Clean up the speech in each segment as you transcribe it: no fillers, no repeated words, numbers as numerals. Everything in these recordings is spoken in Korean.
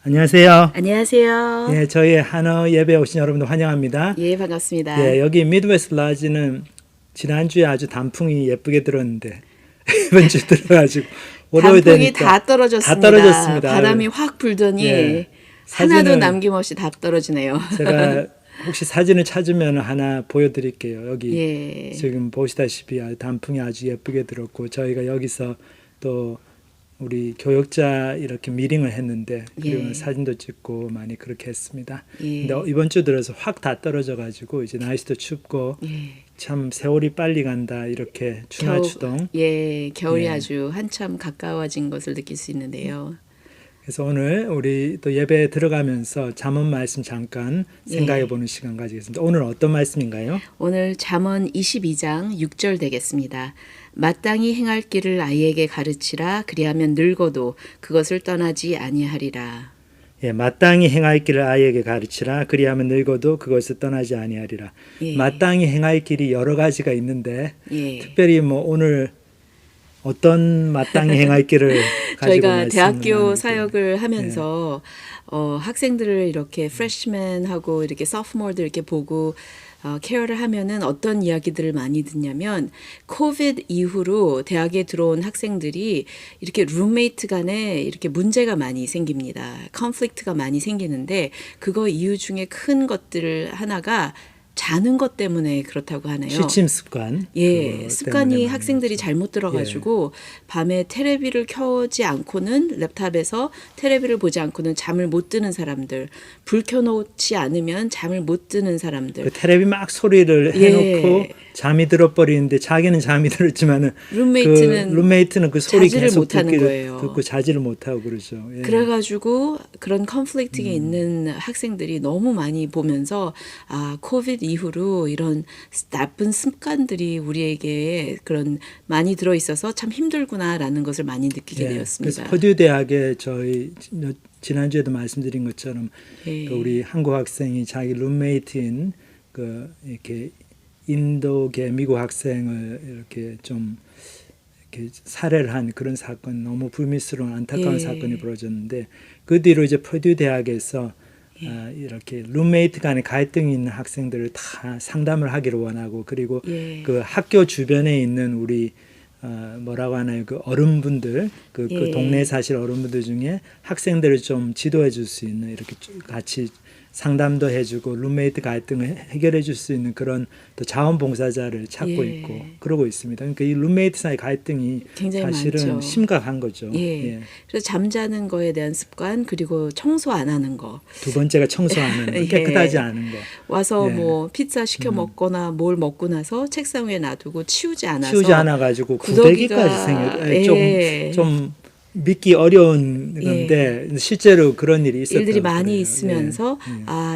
안녕하세요. 안녕하세요. 예, 저희 한어 예배 오신 여러분들 환영합니다. 예, 반갑습니다. 예, 여기 미드웨스트 라지는 지난주에 아주 단풍이 예쁘게 들었는데 이번 주 들어가지고 월요일 단풍이 되니까 다 떨어졌습니다. 다 떨어졌습니다. 바람이 확 불더니 예, 하나도 사진은 남김없이 다 떨어지네요. 제가 혹시 사진을 찾으면 하나 보여드릴게요. 여기 예, 지금 보시다시피 단풍이 아주 예쁘게 들었고 저희가 여기서 또 우리 교역자 이렇게 미팅을 했는데 그리고 예. 사진도 찍고 많이 그렇게 했습니다. 예. 근데 이번 주 들어서 확 다 떨어져 가지고 이제 날씨도 춥고 예. 참 세월이 빨리 간다 이렇게 추나추동. 겨울이 예. 아주 한참 가까워진 것을 느낄 수 있는데요. 그래서 오늘 우리 또 예배에 들어가면서 잠언 말씀 잠깐 생각해 보는 시간 가지겠습니다. 오늘 어떤 말씀인가요? 오늘 잠언 22장 6절 되겠습니다. 마땅히 행할 길을 아이에게 가르치라 그리하면 늙어도 그것을 떠나지 아니하리라. 예, 마땅히 행할 길을 아이에게 가르치라 그리하면 늙어도 그것을 떠나지 아니하리라. 예. 마땅히 행할 길이 여러 가지가 있는데 예. 특별히 뭐 오늘 어떤 마땅히 행할 길을 가지고 저희가 말씀을 대학교 나누게. 사역을 하면서 학생들을 이렇게 프레시맨하고 이렇게 소프트모어들 이렇게 보고 케어를 하면은 어떤 이야기들을 많이 듣냐면 코비드 이후로 대학에 들어온 학생들이 이렇게 룸메이트 간에 이렇게 문제가 많이 생깁니다. 컨플릭트가 많이 생기는데 그거 이유 중에 큰 것들 하나가 자는 것 때문에 그렇다고 하네요. 취침 습관. 예, 그거 습관이 때문에 학생들이 말이죠. 잘못 들어가지고 밤에 테레비를 켜지 않고는 랩탑에서 테레비를 보지 않고는 잠을 못 드는 사람들, 불 켜놓지 않으면 잠을 못 드는 사람들, 그 텔레비 막 소리를 해놓고 잠이 들어버리는데 자기는 잠이 들었지만은 룸메이트는 그 소리 자지를 계속 못하는 거예요. 듣고 자지를 못하고 그러죠. 예. 그래가지고 그런 컨플릭트가 있는 학생들이 너무 많이 보면서 코비드 이후로 이런 나쁜 습관들이 우리에게 그런 많이 들어 있어서 참 힘들구나라는 것을 많이 느끼게 예. 되었습니다. 그래서 퍼듀 대학에 저희 지난주에도 말씀드린 것처럼 예. 그 우리 한국 학생이 자기 룸메이트인 그 이렇게 인도계 미국 학생을 이렇게 좀 이렇게 살해를 한 그런 사건 너무 불미스러운 안타까운 예. 사건이 벌어졌는데 그 뒤로 이제 퍼듀 대학에서 이렇게 룸메이트 간의 갈등이 있는 학생들을 다 상담을 하기를 원하고 그리고 예. 그 학교 주변에 있는 우리 뭐라고 하나요? 그 어른분들, 그 예. 동네 사실 어른분들 중에 학생들을 좀 지도해 줄 수 있는 이렇게 같이 상담도 해주고 룸메이트 갈등을 해결해 줄 수 있는 그런 또 자원봉사자를 찾고 예. 있고 그러고 있습니다. 그러니까 이 룸메이트 사이 갈등이 굉장히 사실은 많죠. 심각한 거죠. 예. 그래서 잠자는 거에 대한 습관 그리고 청소 안 하는 거. 두 번째가 청소 안 하는 거, 예. 깨끗하지 않은 거. 와서 예. 뭐 피자 시켜 먹거나 뭘 먹고 나서 책상 위에 놔두고 치우지 않아서 치우지 않아 가지고 구더기가 구더기까지 생겨. 예. 좀 믿기 어려운 건데 실제로 그런 일이 있었다고 일들이 많이 그래요. 있으면서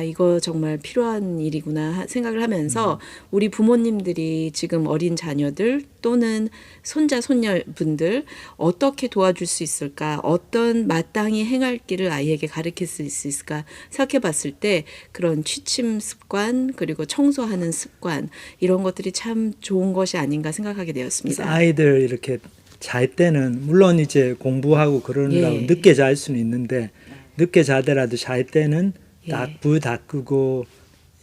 이거 정말 필요한 일이구나 생각을 하면서 우리 부모님들이 지금 어린 자녀들 또는 손자 손녀분들 어떻게 도와줄 수 있을까, 어떤 마땅히 행할 길을 아이에게 가르칠 수 있을까 생각해 봤을 때 그런 취침 습관 그리고 청소하는 습관 이런 것들이 참 좋은 것이 아닌가 생각하게 그래서 되었습니다. 아이들 이렇게 잘 때는 물론 이제 공부하고 그러느라고 예. 늦게 잘 수는 있는데 늦게 자더라도 잘 때는 딱 예. 불 다 끄고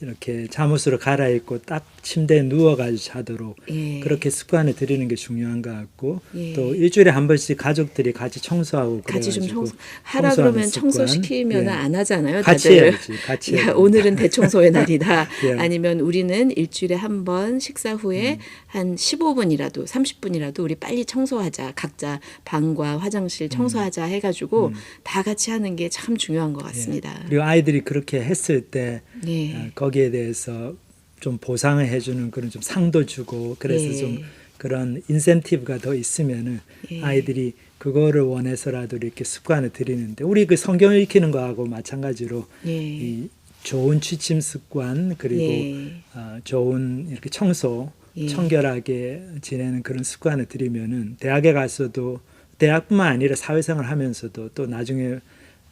이렇게 잠옷으로 갈아입고 딱 침대에 누워가지고 자도록 예. 그렇게 습관을 들이는 게 중요한 것 같고 예. 또 일주일에 한 번씩 가족들이 같이 청소하고 같이 좀 그래가지고 하라 청소하는 그러면 습관. 청소시키면 예. 안 하잖아요. 같이 다들. 해야지. 같이 야, 해야 오늘은 대청소의 날이다. 예. 아니면 우리는 일주일에 한 번 식사 후에 한 15분이라도 30분이라도 우리 빨리 청소하자. 각자 방과 화장실 청소하자 해가지고 다 같이 하는 게 참 중요한 것 같습니다. 그리고 아이들이 그렇게 했을 때 예. 거기에 대해서 좀 보상을 해주는 그런 좀 상도 주고 그래서 예. 좀 그런 인센티브가 더 있으면은 예. 아이들이 그거를 원해서라도 이렇게 습관을 들이는데 우리 그 성경을 익히는 거하고 마찬가지로 예. 이 좋은 취침 습관 그리고 예. 좋은 이렇게 청소 예. 청결하게 지내는 그런 습관을 들이면은 대학에 가서도 대학뿐만 아니라 사회생활 하면서도 또 나중에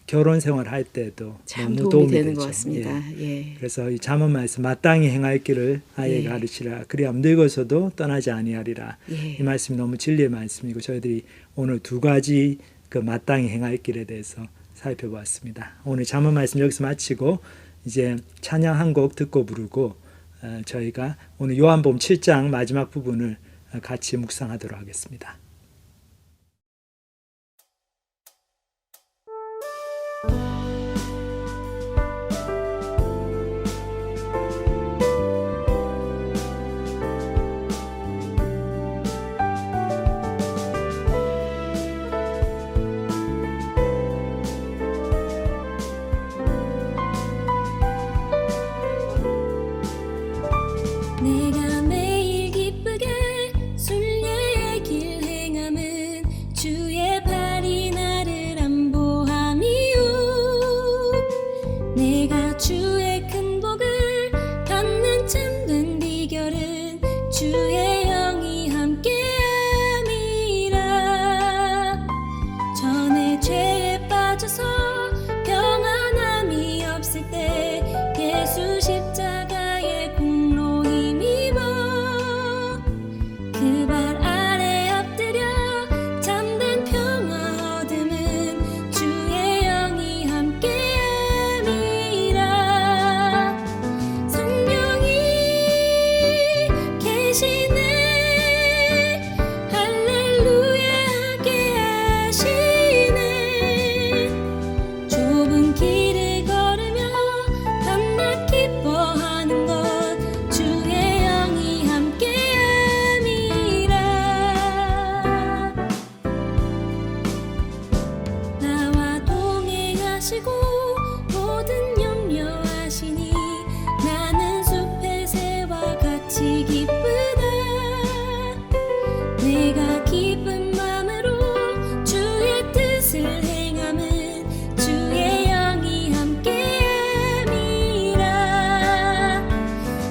결혼 생활할 때도 참 너무 도움이 되는 되죠. 것 같습니다. 예. 그래서 이 잠언 말씀 마땅히 행할 길을 아이에게 예. 가르치라 그리하면 늙어서도 떠나지 아니하리라. 예. 이 말씀이 너무 진리의 말씀이고 저희들이 오늘 두 가지 그 마땅히 행할 길에 대해서 살펴보았습니다. 오늘 잠언 말씀 여기서 마치고 이제 찬양 한 곡 듣고 부르고 저희가 오늘 요한복음 7장 마지막 부분을 같이 묵상하도록 하겠습니다. 내가 매일 기쁘게 순례의 길 행함은 주의 팔이 나를 안보함이요. 내가 주의 큰 복을 받는 참된 비결은 주의 영이 함께함이라. 전에 죄에 빠져서 평안함이 없을 때 예수 십자가의 공로 힘입어 그 발 아래 엎드려 참된 평화 얻음은 주의 영이 함께함이라. 성령이 계시네 할렐루야 함께하시네. 좁은 길을 걸으며 밤낮 기뻐하는 것 주의 영이 함께함이라. 나와 동행하시고 모든 염려하시니 나는 숲의 새와 같이 기쁘다. 내가 기쁜 마음으로 주의 뜻을 행함은 주의 영이 함께함이라.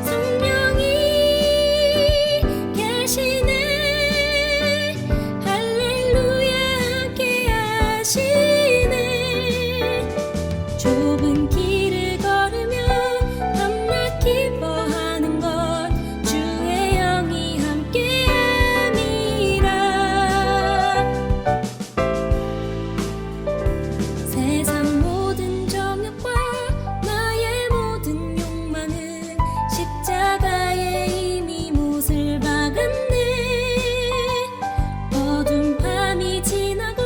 성령이 계시네 할렐루야 함께하시네. 좁은 길을 걸으며 밤낮 기뻐하는 것 주의 영이 함께함이라. 세상 모든 정욕과 나의 모든 욕망은 십자가에 이미 못을 박았네. 어두운 밤이 지나고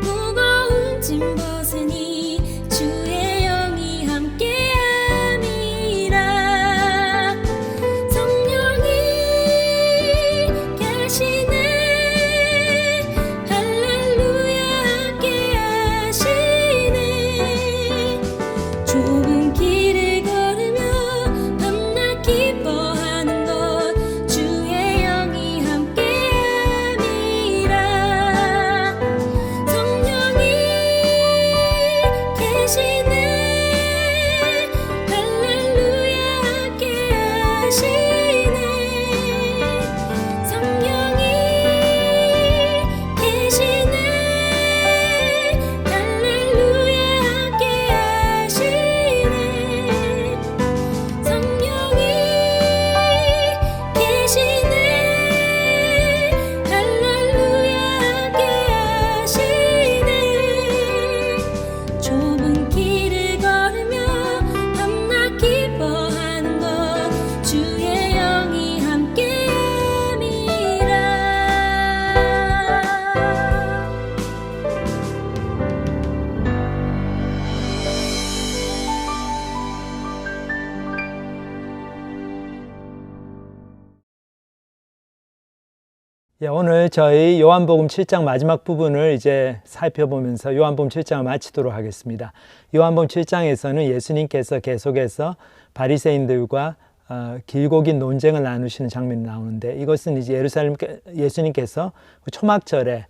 무거운 짐 벗으니 주의 영이 함께함이라. 성령이 계시네 할렐루야 함께하시네. 좁은 길을 걸으며 밤낮 기뻐하는 것 주의 영이 함께함이라. 성령이 계시네 할렐루야 함께하시네. 성령이 계시네 할렐루야 함께하시네. 성령이 계시네 할렐루야 함께하시네. 좁은 길을 걸으며 밤낮 기뻐하는 것 주의 영이 함께함이라. 오늘 저희 요한복음 7장 마지막 부분을 이제 살펴보면서 요한복음 7장을 마치도록 하겠습니다. 요한복음 7장에서는 예수님께서 계속해서 바리새인들과 길고 긴 논쟁을 나누시는 장면이 나오는데, 이것은 이제 예수님께서 초막절에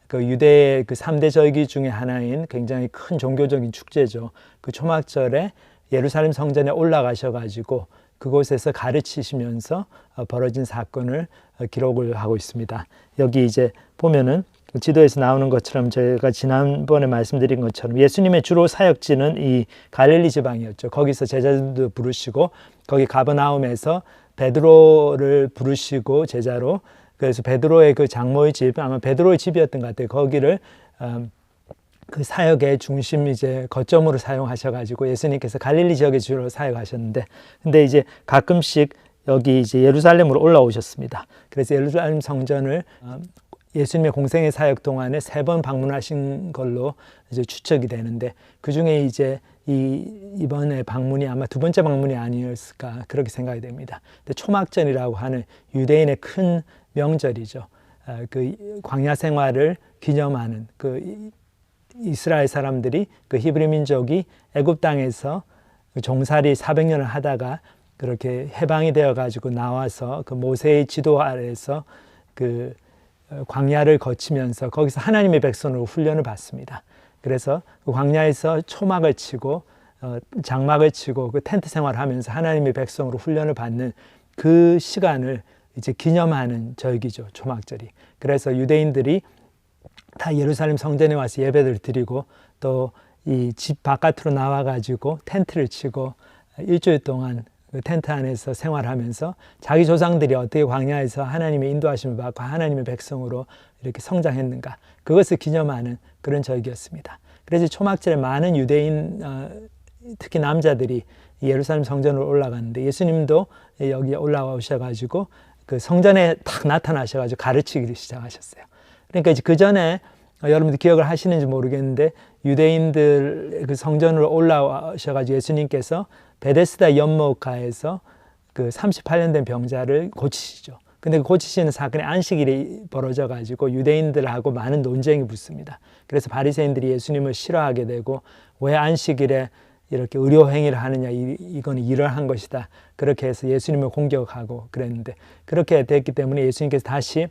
그 유대의 그 3대 절기 중에 하나인 굉장히 큰 종교적인 축제죠. 그 초막절에 예루살렘 성전에 올라가셔가지고 그곳에서 가르치시면서 벌어진 사건을 기록을 하고 있습니다. 여기 이제 보면은 지도에서 나오는 것처럼 제가 지난번에 말씀드린 것처럼 예수님의 주로 사역지는 이 갈릴리 지방이었죠. 거기서 제자들도 부르시고, 거기 가버나움에서 베드로를 부르시고 제자로, 그래서 베드로의 그 장모의 집, 아마 베드로의 집이었던 것 같아요. 거기를 그 사역의 중심 이제 거점으로 사용하셔가지고 예수님께서 갈릴리 지역에 주로 사역하셨는데, 근데 이제 가끔씩 여기 이제 예루살렘으로 올라오셨습니다. 그래서 예루살렘 성전을 예수님의 공생의 사역 동안에 3번 방문하신 걸로 이제 추측이 되는데, 그 중에 이제 이번에 방문이 아마 2번째 방문이 아니었을까 그렇게 생각이 됩니다. 근데 초막절이라고 하는 유대인의 큰 명절이죠. 그 광야 생활을 기념하는 그 이스라엘 사람들이 그 히브리 민족이 애굽 땅에서 종살이 400년을 하다가 그렇게 해방이 되어 가지고 나와서 그 모세의 지도 아래에서 그 광야를 거치면서 거기서 하나님의 백성으로 훈련을 받습니다. 그래서 그 광야에서 초막을 치고 장막을 치고 그 텐트 생활을 하면서 하나님의 백성으로 훈련을 받는 그 시간을 이제 기념하는 절기죠, 초막절이. 그래서 유대인들이 다 예루살렘 성전에 와서 예배를 드리고 또 이 집 바깥으로 나와 가지고 텐트를 치고 일주일 동안 그 텐트 안에서 생활하면서 자기 조상들이 어떻게 광야에서 하나님의 인도하심을 받고 하나님의 백성으로 이렇게 성장했는가, 그것을 기념하는 그런 절기였습니다. 그래서 초막절에 많은 유대인 특히 남자들이 예루살렘 성전으로 올라갔는데, 예수님도 여기 올라오셔가지고 그 성전에 딱 나타나셔가지고 가르치기 시작하셨어요. 그러니까 이제 그 전에 여러분들 기억을 하시는지 모르겠는데, 유대인들 그 성전으로 올라오셔가지고 예수님께서 베데스다 연못가에서 그 38년 된 병자를 고치시죠. 근데 그 고치시는 사건에 안식일이 벌어져가지고 유대인들하고 많은 논쟁이 붙습니다. 그래서 바리새인들이 예수님을 싫어하게 되고, 왜 안식일에 이렇게 의료 행위를 하느냐, 이건 이러한 것이다, 그렇게 해서 예수님을 공격하고 그랬는데, 그렇게 됐기 때문에 예수님께서 다시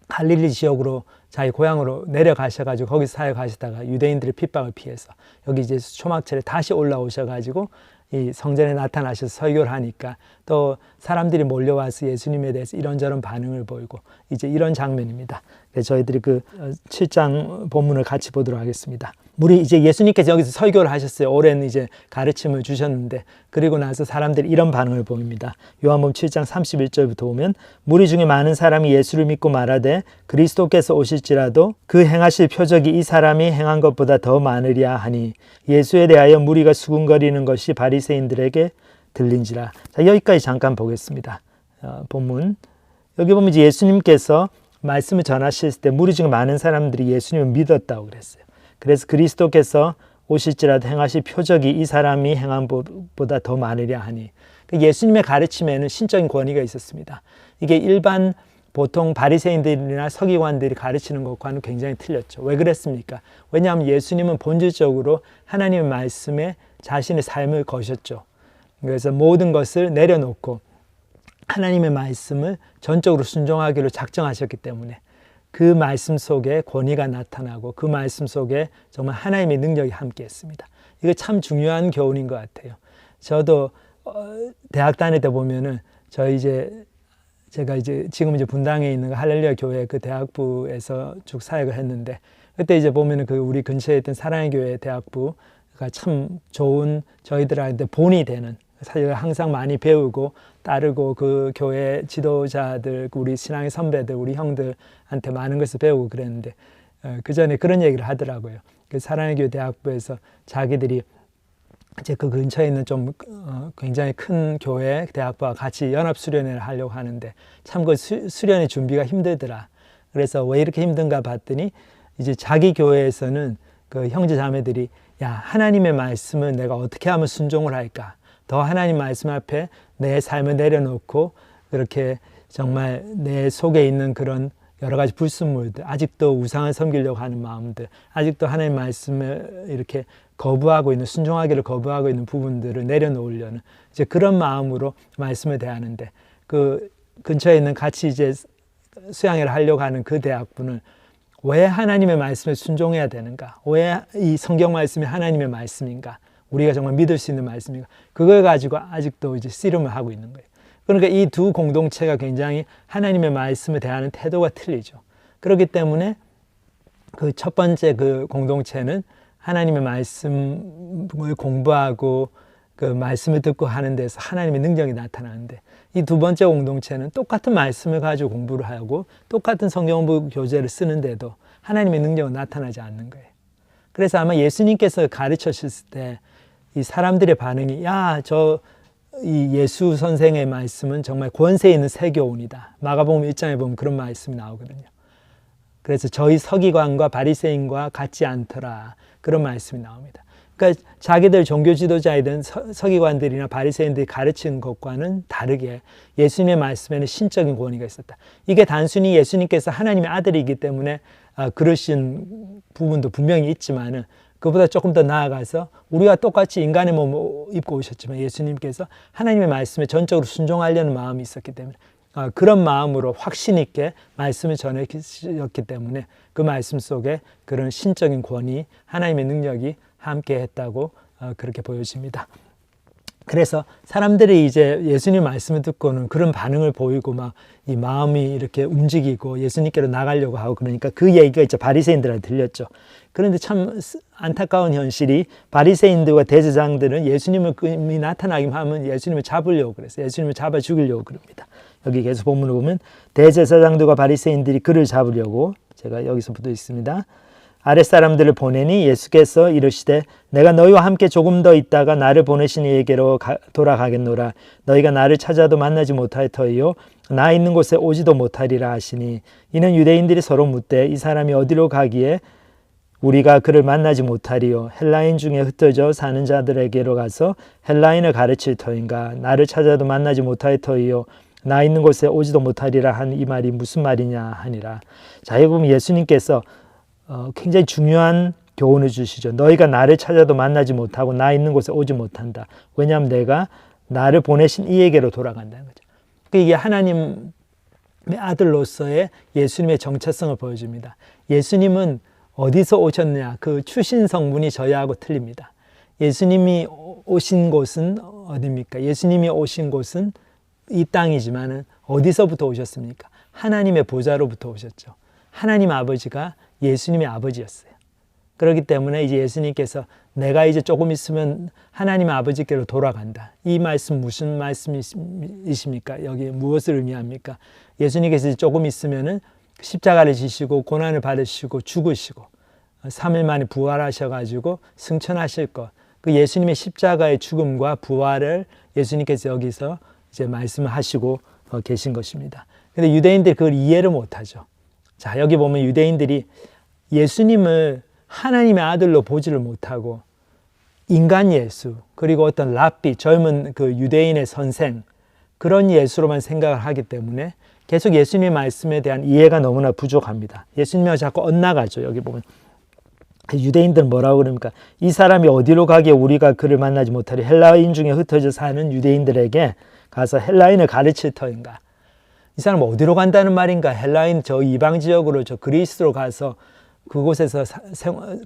갈릴리 지역으로 자기 고향으로 내려가셔가지고 거기서 사역하시다가 유대인들의 핍박을 피해서 여기 이제 초막절에 다시 올라오셔가지고 이 성전에 나타나셔서 설교를 하니까 또 사람들이 몰려와서 예수님에 대해서 이런저런 반응을 보이고, 이제 이런 장면입니다. 그래서 저희들이 그 7장 본문을 같이 보도록 하겠습니다. 우리 이제 예수님께서 여기서 설교를 하셨어요. 오랜 이제 가르침을 주셨는데, 그리고 나서 사람들이 이런 반응을 보입니다. 요한복음 7장 31절부터 보면, 무리 중에 많은 사람이 예수를 믿고 말하되 그리스도께서 오실지라도 그 행하실 표적이 이 사람이 행한 것보다 더 많으리야 하니, 예수에 대하여 무리가 수군거리는 것이 바리새인들에게 들린지라. 자, 여기까지 잠깐 보겠습니다. 본문 여기 보면 이제 예수님께서 말씀을 전하실 때 무리 중에 많은 사람들이 예수님을 믿었다고 그랬어요. 그래서 그리스도께서 오실지라도 행하실 표적이 이 사람이 행한 것보다 더 많으려 하니, 예수님의 가르침에는 신적인 권위가 있었습니다. 이게 일반 보통 바리새인들이나 서기관들이 가르치는 것과는 굉장히 틀렸죠. 왜 그랬습니까? 왜냐하면 예수님은 본질적으로 하나님의 말씀에 자신의 삶을 거셨죠. 그래서 모든 것을 내려놓고 하나님의 말씀을 전적으로 순종하기로 작정하셨기 때문에 그 말씀 속에 권위가 나타나고 그 말씀 속에 정말 하나님의 능력이 함께했습니다. 이거 참 중요한 교훈인 것 같아요. 저도 대학 다닐 때 보면은 제가 지금 이제 분당에 있는 할렐루야 교회 그 대학부에서 쭉 사역을 했는데, 그때 이제 보면은 그 우리 근처에 있던 사랑의 교회 대학부가 참 좋은 저희들한테 본이 되는, 사실 항상 많이 배우고 따르고 그 교회 지도자들, 우리 신앙의 선배들, 우리 형들한테 많은 것을 배우고 그랬는데, 그 전에 그런 얘기를 하더라고요. 그 사랑의 교회 대학부에서 자기들이 이제 그 근처에 있는 좀 굉장히 큰 교회 대학부와 같이 연합 수련회를 하려고 하는데 참 그 수련회 준비가 힘들더라. 그래서 왜 이렇게 힘든가 봤더니 이제 자기 교회에서는 그 형제 자매들이, 야, 하나님의 말씀을 내가 어떻게 하면 순종을 할까? 더 하나님 말씀 앞에 내 삶을 내려놓고 그렇게 정말 내 속에 있는 그런 여러 가지 불순물들, 아직도 우상을 섬기려고 하는 마음들, 아직도 하나님 말씀을 이렇게 거부하고 있는, 순종하기를 거부하고 있는 부분들을 내려놓으려는 이제 그런 마음으로 말씀을 대하는데, 그 근처에 있는 같이 이제 수양회를 하려고 하는 그 대학부는 왜 하나님의 말씀에 순종해야 되는가? 왜 이 성경 말씀이 하나님의 말씀인가? 우리가 정말 믿을 수 있는 말씀인가? 그걸 가지고 아직도 이제 씨름을 하고 있는 거예요. 그러니까 이 두 공동체가 굉장히 하나님의 말씀에 대하는 태도가 틀리죠. 그렇기 때문에 그 첫 번째 그 공동체는 하나님의 말씀을 공부하고 그 말씀을 듣고 하는 데서 하나님의 능력이 나타나는데, 이 두 번째 공동체는 똑같은 말씀을 가지고 공부를 하고 똑같은 성경부 교재를 쓰는데도 하나님의 능력은 나타나지 않는 거예요. 그래서 아마 예수님께서 가르치셨을 때 이 사람들의 반응이 이 예수 선생의 말씀은 정말 권세 있는 세교훈이다. 마가복음 1장에 보면 그런 말씀이 나오거든요. 그래서 저희 서기관과 바리새인과 같지 않더라. 그런 말씀이 나옵니다. 그러니까 자기들 종교 지도자이든 서기관들이나 바리새인들이 가르치는 것과는 다르게 예수님의 말씀에는 신적인 권위가 있었다. 이게 단순히 예수님께서 하나님의 아들이기 때문에 그러신 부분도 분명히 있지만은 그보다 조금 더 나아가서 우리와 똑같이 인간의 몸을 입고 오셨지만 예수님께서 하나님의 말씀에 전적으로 순종하려는 마음이 있었기 때문에 그런 마음으로 확신 있게 말씀을 전해주셨기 때문에 그 말씀 속에 그런 신적인 권위, 하나님의 능력이 함께 했다고 그렇게 보여집니다. 그래서 사람들이 이제 예수님 말씀을 듣고는 그런 반응을 보이고 막 이 마음이 이렇게 움직이고 예수님께로 나가려고 하고 그러니까 그 얘기가 이제 바리새인들한테 들렸죠. 그런데 참 안타까운 현실이 바리새인들과 대제사장들은 예수님이 나타나기만 하면 예수님을 잡으려고 그랬어요. 예수님을 잡아 죽이려고 그럽니다. 여기 계속 본문을 보면 대제사장들과 바리새인들이 그를 잡으려고 제가 여기서부터 있습니다. 아랫사람들을 보내니 예수께서 이르시되 내가 너희와 함께 조금 더 있다가 나를 보내신 이에게로 돌아가겠노라. 너희가 나를 찾아도 만나지 못할 터이요 나 있는 곳에 오지도 못하리라 하시니 이는 유대인들이 서로 묻되 이 사람이 어디로 가기에 우리가 그를 만나지 못하리요 헬라인 중에 흩어져 사는 자들에게로 가서 헬라인을 가르칠 터인가 나를 찾아도 만나지 못할 터이요 나 있는 곳에 오지도 못하리라 한 이 말이 무슨 말이냐 하니라. 자, 여기 보면 예수님께서 굉장히 중요한 교훈을 주시죠. 너희가 나를 찾아도 만나지 못하고 나 있는 곳에 오지 못한다. 왜냐하면 내가 나를 보내신 이에게로 돌아간다는 거죠. 이게 하나님의 아들로서의 예수님의 정체성을 보여줍니다. 예수님은 어디서 오셨냐? 그 출신 성분이 저희하고 틀립니다. 예수님이 오신 곳은 어디입니까? 예수님이 오신 곳은 이 땅이지만은 어디서부터 오셨습니까? 하나님의 보좌로부터 오셨죠. 하나님 아버지가 예수님의 아버지였어요. 그렇기 때문에 이제 예수님께서 내가 이제 조금 있으면 하나님 아버지께로 돌아간다. 이 말씀 무슨 말씀이십니까? 여기 무엇을 의미합니까? 예수님께서 이제 조금 있으면은 십자가를 지시고 고난을 받으시고 죽으시고 3일 만에 부활하셔가지고 승천하실 것. 그 예수님의 십자가의 죽음과 부활을 예수님께서 여기서 이제 말씀하시고 계신 것입니다. 근데 유대인들이 그걸 이해를 못하죠. 자, 여기 보면 유대인들이 예수님을 하나님의 아들로 보지를 못하고 인간 예수, 그리고 어떤 랍비, 젊은 그 유대인의 선생, 그런 예수로만 생각을 하기 때문에 계속 예수님의 말씀에 대한 이해가 너무나 부족합니다. 예수님이 자꾸 엇나가죠. 여기 보면 유대인들은 뭐라고 그럽니까? 이 사람이 어디로 가기에 우리가 그를 만나지 못하리. 헬라인 중에 흩어져 사는 유대인들에게 가서 헬라인을 가르칠 터인가? 이 사람은 어디로 간다는 말인가? 헬라인 저 이방 지역으로 저 그리스로 가서 그곳에서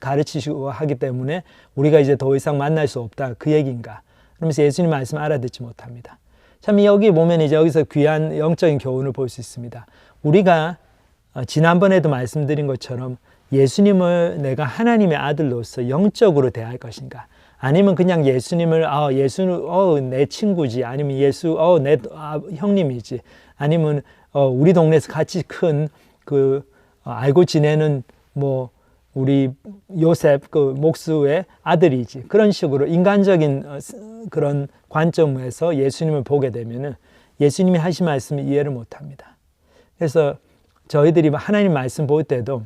가르치시고 하기 때문에 우리가 이제 더 이상 만날 수 없다. 그 얘기인가? 그러면서 예수님 말씀 알아듣지 못합니다. 참 여기 보면 이제 여기서 귀한 영적인 교훈을 볼 수 있습니다. 우리가 지난번에도 말씀드린 것처럼 예수님을 내가 하나님의 아들로서 영적으로 대할 것인가? 아니면 그냥 예수님을 예수는 내 친구지, 아니면 예수 내 형님이지, 아니면 우리 동네에서 같이 큰 그 알고 지내는 뭐 우리 요셉 그 목수의 아들이지, 그런 식으로 인간적인 그런 관점에서 예수님을 보게 되면은 예수님이 하신 말씀을 이해를 못합니다. 그래서 저희들이 하나님 말씀 볼 때도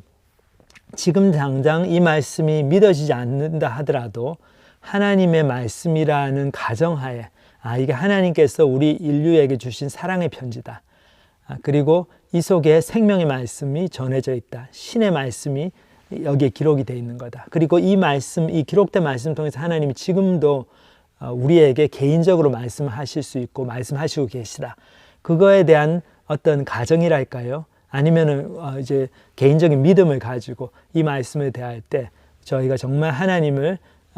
지금 당장 이 말씀이 믿어지지 않는다 하더라도 하나님의 말씀이라는 가정하에 이게 하나님께서 우리 인류에게 주신 사랑의 편지다. 그리고 이 속에 생명의 말씀이 전해져 있다. 신의 말씀이 여기에 기록이 되어 있는 거다. 그리고 이 말씀, 이 기록된 말씀을 통해서 하나님이 지금도 우리에게 개인적으로 말씀하실 수 있고 말씀하시고 계시다. 그거에 대한 어떤 가정이랄까요? 아니면은 이제 개인적인 믿음을 가지고 이 말씀을 대할 때 저희가 정말 하나님을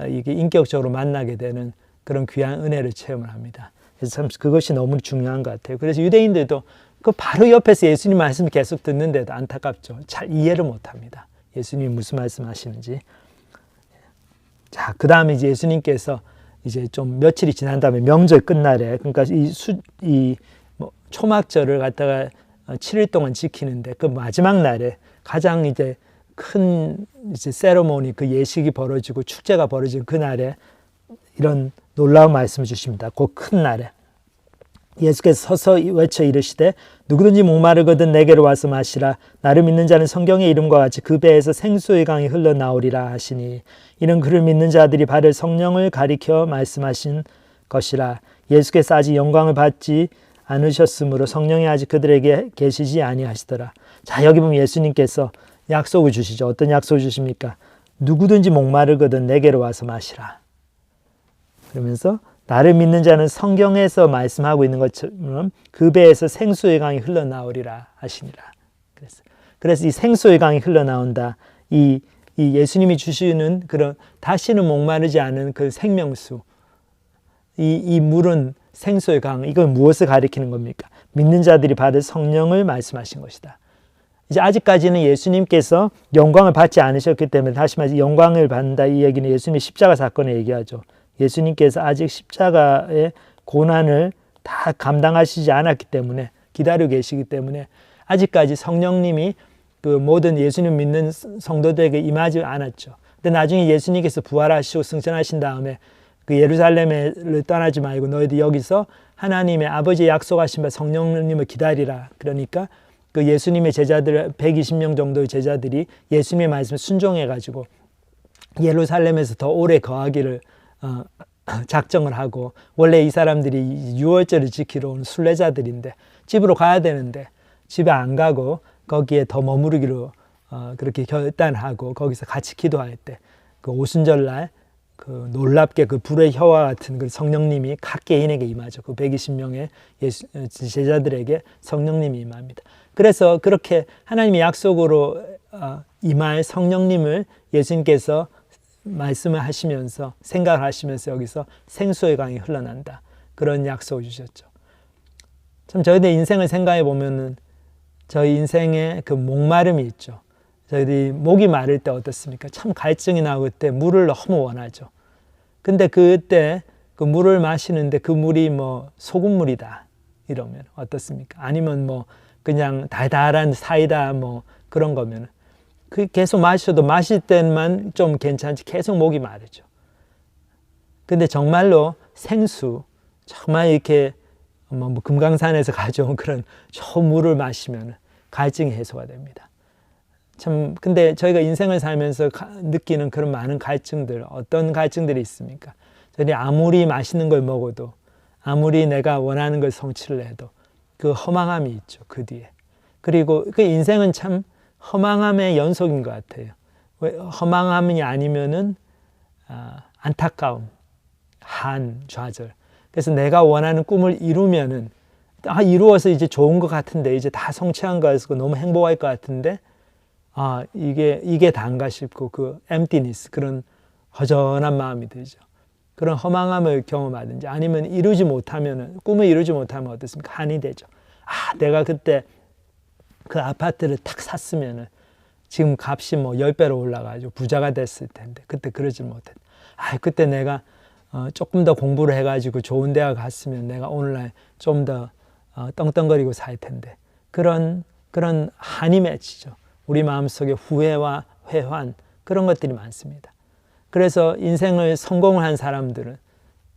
이게 인격적으로 만나게 되는 그런 귀한 은혜를 체험을 합니다. 그래서 참 그것이 너무 중요한 것 같아요. 그래서 유대인들도 그 바로 옆에서 예수님 말씀을 계속 듣는데도 안타깝죠. 잘 이해를 못합니다. 예수님이 무슨 말씀하시는지. 자, 그 다음에 이제 예수님께서 이제 좀 며칠이 지난 다음에 명절 끝날에, 그러니까 이 초막절을 갖다가 7일 동안 지키는데 그 마지막 날에 가장 이제 큰 이제 세레모니 그 예식이 벌어지고 축제가 벌어진 그날에 이런 놀라운 말씀을 주십니다. 그 큰 날에 예수께서 서서 외쳐 이르시되 누구든지 목마르거든 내게로 와서 마시라. 나를 믿는 자는 성경의 이름과 같이 그 배에서 생수의 강이 흘러나오리라 하시니 이는 그를 믿는 자들이 받을 성령을 가리켜 말씀하신 것이라. 예수께서 아직 영광을 받지 않으셨으므로 성령이 아직 그들에게 계시지 아니하시더라. 자, 여기 보면 예수님께서 약속을 주시죠. 어떤 약속을 주십니까? 누구든지 목마르거든 내게로 와서 마시라. 그러면서 나를 믿는 자는 성경에서 말씀하고 있는 것처럼 그 배에서 생수의 강이 흘러나오리라 하시니라. 그래서 이 생수의 강이 흘러나온다. 이 예수님이 주시는 그런 다시는 목마르지 않은 그 생명수. 이 물은 생수의 강. 이건 무엇을 가리키는 겁니까? 믿는 자들이 받을 성령을 말씀하신 것이다. 이제 아직까지는 예수님께서 영광을 받지 않으셨기 때문에 다시 말해서 영광을 받는다. 이 얘기는 예수님의 십자가 사건을 얘기하죠. 예수님께서 아직 십자가의 고난을 다 감당하시지 않았기 때문에 기다리고 계시기 때문에 아직까지 성령님이 그 모든 예수님 믿는 성도들에게 임하지 않았죠. 근데 나중에 예수님께서 부활하시고 승천하신 다음에 그 예루살렘을 떠나지 말고 너희들 여기서 하나님의 아버지의 약속하신 바 성령님을 기다리라. 그러니까 그 예수님의 제자들 120명 정도의 제자들이 예수님의 말씀에 순종해가지고 예루살렘에서 더 오래 거하기를 작정을 하고 원래 이 사람들이 유월절을 지키러 온 순례자들인데 집으로 가야 되는데 집에 안 가고 거기에 더 머무르기로 그렇게 결단하고 거기서 같이 기도할 때 그 오순절날 그 놀랍게 그 불의 혀와 같은 그 성령님이 각 개인에게 임하죠. 그 120명의 제자들에게 성령님이 임합니다. 그래서 그렇게 하나님의 약속으로 임할 성령님을 예수님께서 말씀을 하시면서 생각을 하시면서 여기서 생수의 강이 흘러난다. 그런 약속을 주셨죠. 참 저희들 인생을 생각해 보면은 저희 인생에 그 목마름이 있죠. 저희들이 목이 마를 때 어떻습니까? 참 갈증이 나고 그때 물을 너무 원하죠. 근데 그때 그 물을 마시는데 그 물이 뭐 소금물이다 이러면 어떻습니까? 아니면 뭐 그냥 달달한 사이다 뭐 그런 거면 그 계속 마셔도 마실 때만 좀 괜찮지 계속 목이 마르죠. 근데 정말로 생수 정말 이렇게 뭐 금강산에서 가져온 그런 좋은 물을 마시면 갈증이 해소가 됩니다. 참 근데 저희가 인생을 살면서 느끼는 그런 많은 갈증들 어떤 갈증들이 있습니까? 저희 아무리 맛있는 걸 먹어도 아무리 내가 원하는 걸 성취를 해도 그 허망함이 있죠. 그 뒤에. 그리고 그 인생은 참 허망함의 연속인 것 같아요. 왜 허망함이 아니면은 안타까움, 한, 좌절. 그래서 내가 원하는 꿈을 이루면은 이루어서 이제 좋은 것 같은데 이제 다 성취한 거 같고 너무 행복할 것 같은데 이게 단가 싶고 그 emptiness 그런 허전한 마음이 들죠. 그런 허망함을 경험하든지 아니면 이루지 못하면은 꿈을 이루지 못하면 어떻습니까? 한이 되죠. 내가 그때 그 아파트를 탁 샀으면은 지금 값이 뭐 10배로 올라가지고 부자가 됐을 텐데 그때 그러지 못했다. 그때 내가 조금 더 공부를 해가지고 좋은 대학 갔으면 내가 오늘날 좀 더 떵떵거리고 살 텐데 그런 한이 맺히죠. 우리 마음속에 후회와 회환 그런 것들이 많습니다. 그래서 인생을 성공을 한 사람들은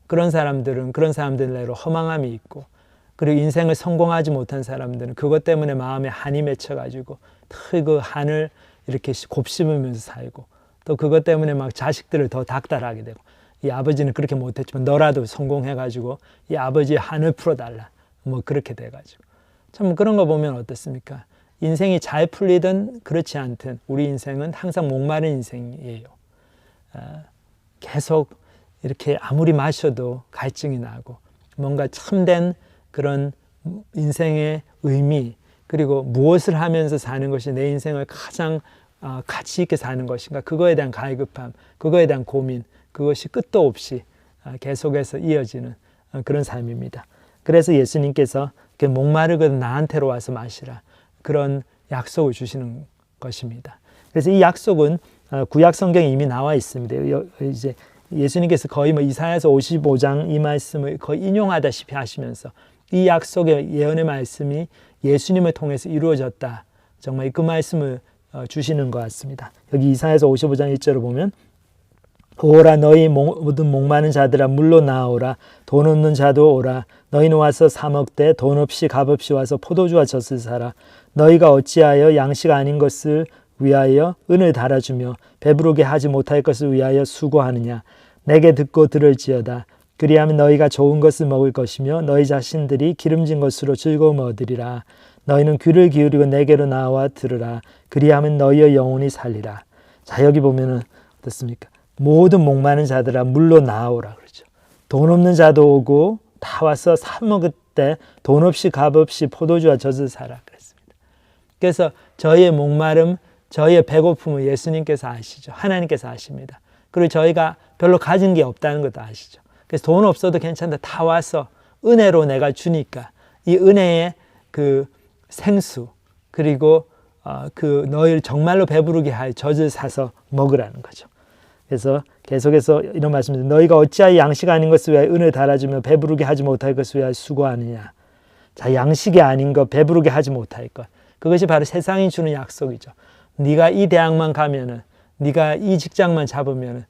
그런 사람들내로 허망함이 있고 그리고 인생을 성공하지 못한 사람들은 그것 때문에 마음에 한이 맺혀가지고 그 한을 이렇게 곱씹으면서 살고 또 그것 때문에 막 자식들을 더 닥달하게 되고 이 아버지는 그렇게 못했지만 너라도 성공해가지고 이 아버지의 한을 풀어달라 뭐 그렇게 돼가지고 참 그런 거 보면 어떻습니까? 인생이 잘 풀리든 그렇지 않든 우리 인생은 항상 목마른 인생이에요. 계속 이렇게 아무리 마셔도 갈증이 나고 뭔가 참된 그런 인생의 의미 그리고 무엇을 하면서 사는 것이 내 인생을 가장 가치 있게 사는 것인가 그거에 대한 갈급함 그거에 대한 고민 그것이 끝도 없이 계속해서 이어지는 그런 삶입니다. 그래서 예수님께서 목마르거든 나한테로 와서 마시라 그런 약속을 주시는 것입니다. 그래서 이 약속은 구약 성경에 이미 나와 있습니다. 이제 예수님께서 거의 뭐 이사야서 55장 이 말씀을 거의 인용하다시피 하시면서 이 약속의 예언의 말씀이 예수님을 통해서 이루어졌다. 정말 그 말씀을 주시는 것 같습니다. 여기 이사야서 55장 1절을 보면 오라 너희 모든 목마른 자들아 물로 나오라 돈 없는 자도 오라 너희는 와서 사 먹되 돈 없이 값 없이 와서 포도주와 젖을 사라 너희가 어찌하여 양식 아닌 것을 위하여 은을 달아주며 배부르게 하지 못할 것을 위하여 수고하느냐 내게 듣고 들을지어다 그리하면 너희가 좋은 것을 먹을 것이며 너희 자신들이 기름진 것으로 즐거움을 얻으리라 너희는 귀를 기울이고 내게로 나와 들으라 그리하면 너희의 영혼이 살리라. 자 여기 보면은 어떻습니까? 모든 목마른 자들아 물로 나오라 그러죠. 돈 없는 자도 오고 다 와서 사 먹을 때 돈 없이 값 없이 포도주와 젖을 사라 그랬습니다. 그래서 저희의 목마름, 저희의 배고픔을 예수님께서 아시죠. 하나님께서 아십니다. 그리고 저희가 별로 가진 게 없다는 것도 아시죠. 그래서 돈 없어도 괜찮다. 다 와서 은혜로 내가 주니까 이 은혜의 그 생수 그리고 그 너희를 정말로 배부르게 할 젖을 사서 먹으라는 거죠. 그래서 계속해서 이런 말씀입니다. 너희가 어찌하여 양식 아닌 것을 위하여 은을 달아주며 배부르게 하지 못할 것을 위하여 수고하느냐. 자, 양식이 아닌 것, 배부르게 하지 못할 것. 그것이 바로 세상이 주는 약속이죠. 네가 이 대학만 가면은, 네가 이 직장만 잡으면은,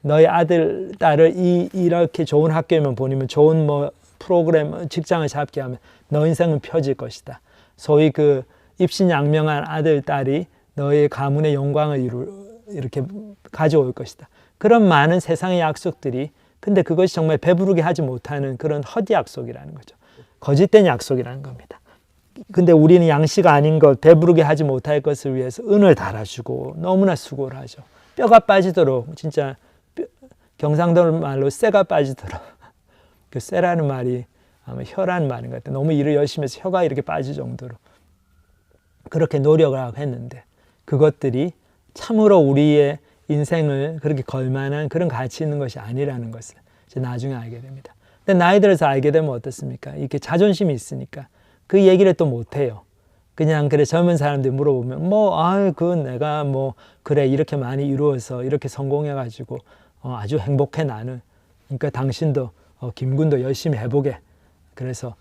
너희 아들, 딸을 이렇게 좋은 학교에만 보내면, 좋은 프로그램, 직장을 잡게 하면 너 인생은 펴질 것이다. 소위 그 입신양명한 아들, 딸이 너의 가문의 영광을 이렇게 가져올 것이다. 그런 많은 세상의 약속들이 근데 그것이 정말 배부르게 하지 못하는 그런 헛 약속이라는 거죠. 거짓된 약속이라는 겁니다. 근데 우리는 양식 아닌 것, 배부르게 하지 못할 것을 위해서 은을 달아주고 너무나 수고를 하죠. 뼈가 빠지도록 진짜 경상도 말로 쇠가 빠지도록 그 쇠라는 말이 아마 혀라는 말인 것 같아요. 너무 일을 열심히 해서 혀가 이렇게 빠질 정도로 그렇게 노력을 하고 했는데 그것들이 참으로 우리의 인생을 그렇게 걸만한 그런 가치 있는 것이 아니라는 것을 이제 나중에 알게 됩니다. 근데 나이 들어서 알게 되면 어떻습니까? 이렇게 자존심이 있으니까 그 얘기를 또 못해요. 그냥 그래 젊은 사람들이 물어보면 그건 내가 그래 이렇게 많이 이루어서 이렇게 성공해가지고 아주 행복해 나는. 그러니까 당신도 김군도 열심히 해보게. 그래서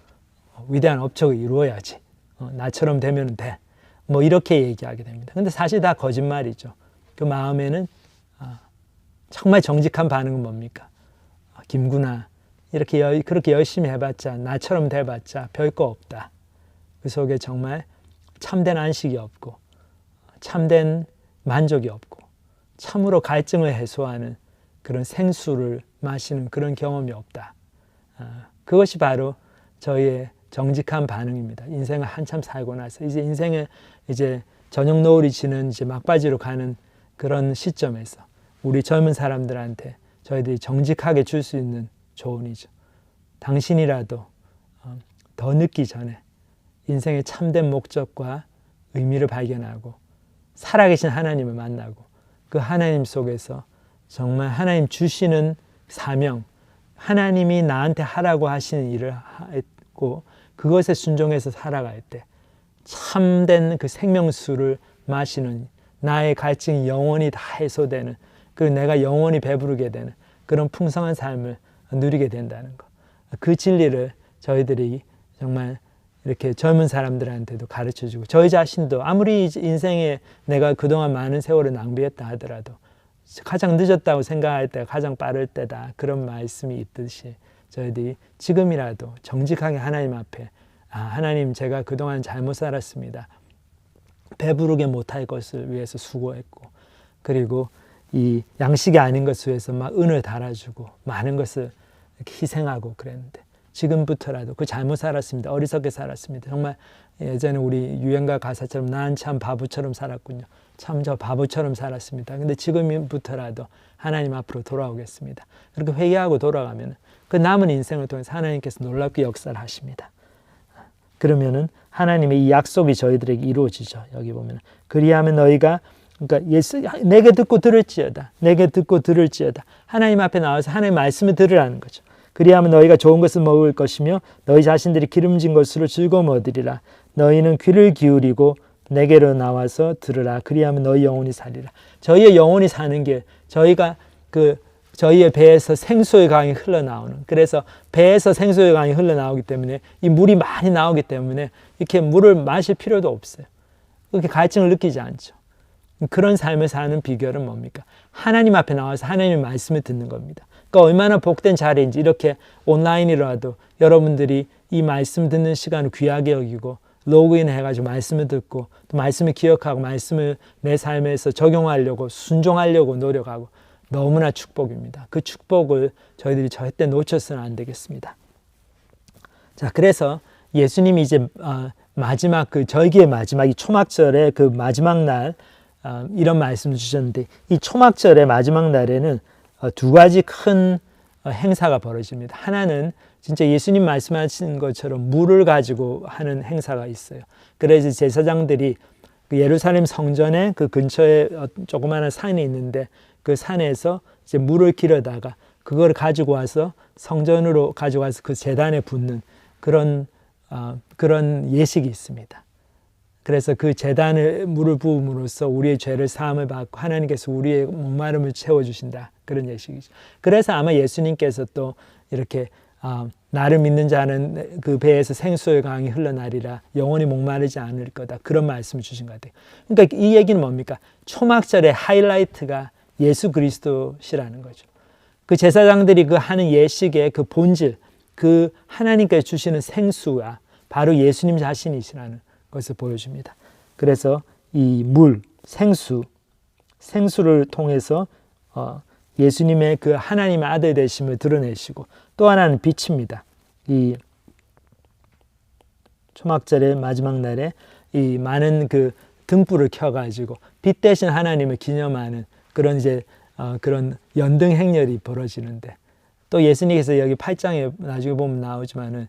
위대한 업적을 이루어야지. 나처럼 되면 돼. 이렇게 얘기하게 됩니다. 근데 사실 다 거짓말이죠. 그 마음에는 정말 정직한 반응은 뭡니까? 김구나 그렇게 열심히 해봤자 나처럼 돼봤자 별거 없다. 그 속에 정말 참된 안식이 없고 참된 만족이 없고 참으로 갈증을 해소하는 그런 생수를 마시는 그런 경험이 없다. 그것이 바로 저희의 정직한 반응입니다. 인생을 한참 살고 나서 이제 인생의 이제 저녁 노을이 지는 이제 막바지로 가는 그런 시점에서 우리 젊은 사람들한테 저희들이 정직하게 줄 수 있는 조언이죠. 당신이라도 더 늦기 전에 인생의 참된 목적과 의미를 발견하고 살아계신 하나님을 만나고 그 하나님 속에서 정말 하나님 주시는 사명, 하나님이 나한테 하라고 하시는 일을 했고 그것에 순종해서 살아갈 때 참된 그 생명수를 마시는 나의 갈증이 영원히 다 해소되는 그리고 내가 영원히 배부르게 되는 그런 풍성한 삶을 누리게 된다는 것. 그 진리를 저희들이 정말 이렇게 젊은 사람들한테도 가르쳐주고 저희 자신도 아무리 인생에 내가 그동안 많은 세월을 낭비했다 하더라도 가장 늦었다고 생각할 때가 가장 빠를 때다. 그런 말씀이 있듯이 저희들이 지금이라도 정직하게 하나님 앞에 하나님 제가 그동안 잘못 살았습니다. 배부르게 못할 것을 위해서 수고했고 그리고 이 양식이 아닌 것을 위해서 막 은을 달아주고 많은 것을 이렇게 희생하고 그랬는데 지금부터라도 그 잘못 살았습니다. 어리석게 살았습니다. 정말 예전에 우리 유행가 가사처럼 난 참 바보처럼 살았군요. 참 저 바보처럼 살았습니다. 근데 지금부터라도 하나님 앞으로 돌아오겠습니다. 그렇게 회개하고 돌아가면 그 남은 인생을 통해서 하나님께서 놀랍게 역사를 하십니다. 그러면은 하나님의 이 약속이 저희들에게 이루어지죠. 여기 보면 그리하면 너희가 그러니까 내게 듣고 들을지어다. 내게 듣고 들을지어다. 하나님 앞에 나와서 하나님의 말씀을 들으라는 거죠. 그리하면 너희가 좋은 것을 먹을 것이며 너희 자신들이 기름진 것으로 즐거움을 얻으리라. 너희는 귀를 기울이고 내게로 나와서 들으라. 그리하면 너희 영혼이 살리라. 저희의 영혼이 사는 게 저희가 저희의 배에서 생수의 강이 흘러나오는 그래서 배에서 생수의 강이 흘러나오기 때문에 이 물이 많이 나오기 때문에 이렇게 물을 마실 필요도 없어요. 그렇게 갈증을 느끼지 않죠. 그런 삶을 사는 비결은 뭡니까? 하나님 앞에 나와서 하나님의 말씀을 듣는 겁니다. 그러니까 얼마나 복된 자리인지 이렇게 온라인이라도 여러분들이 이 말씀 듣는 시간을 귀하게 여기고 로그인 해가지고 말씀을 듣고 또 말씀을 기억하고 말씀을 내 삶에서 적용하려고 순종하려고 노력하고 너무나 축복입니다. 그 축복을 저희들이 절대 놓쳐서는 안 되겠습니다. 자, 그래서 예수님이 이제 마지막 그 절기의 마지막 이 초막절의 그 마지막 날 이런 말씀을 주셨는데 이 초막절의 마지막 날에는 두 가지 큰 행사가 벌어집니다. 하나는 진짜 예수님 말씀하신 것처럼 물을 가지고 하는 행사가 있어요. 그래서 제사장들이 그 예루살렘 성전의 그 근처에 조그마한 산이 있는데 그 산에서 이제 물을 길어다가 그걸 가지고 와서 성전으로 가져와서 그 제단에 붓는 그런 예식이 있습니다. 그래서 그 제단에 물을 부음으로써 우리의 죄를 사함을 받고 하나님께서 우리의 목마름을 채워주신다. 그런 예식이죠. 그래서 아마 예수님께서 또 이렇게 나를 믿는 자는 그 배에서 생수의 강이 흘러나리라 영원히 목마르지 않을 거다. 그런 말씀을 주신 것 같아요. 그러니까 이 얘기는 뭡니까? 초막절의 하이라이트가 예수 그리스도시라는 거죠. 그 제사장들이 그 하는 예식의 그 본질, 그 하나님께서 주시는 생수가 바로 예수님 자신이시라는 것을 보여줍니다. 그래서 이 물, 생수를 통해서 예수님의 그 하나님의 아들 되심을 드러내시고 또 하나는 빛입니다. 이 초막절의 마지막 날에 이 많은 그 등불을 켜가지고 빛 대신 하나님을 기념하는 그런 이제 그런 연등 행렬이 벌어지는데 또 예수님께서 여기 8장에 나중에 보면 나오지만은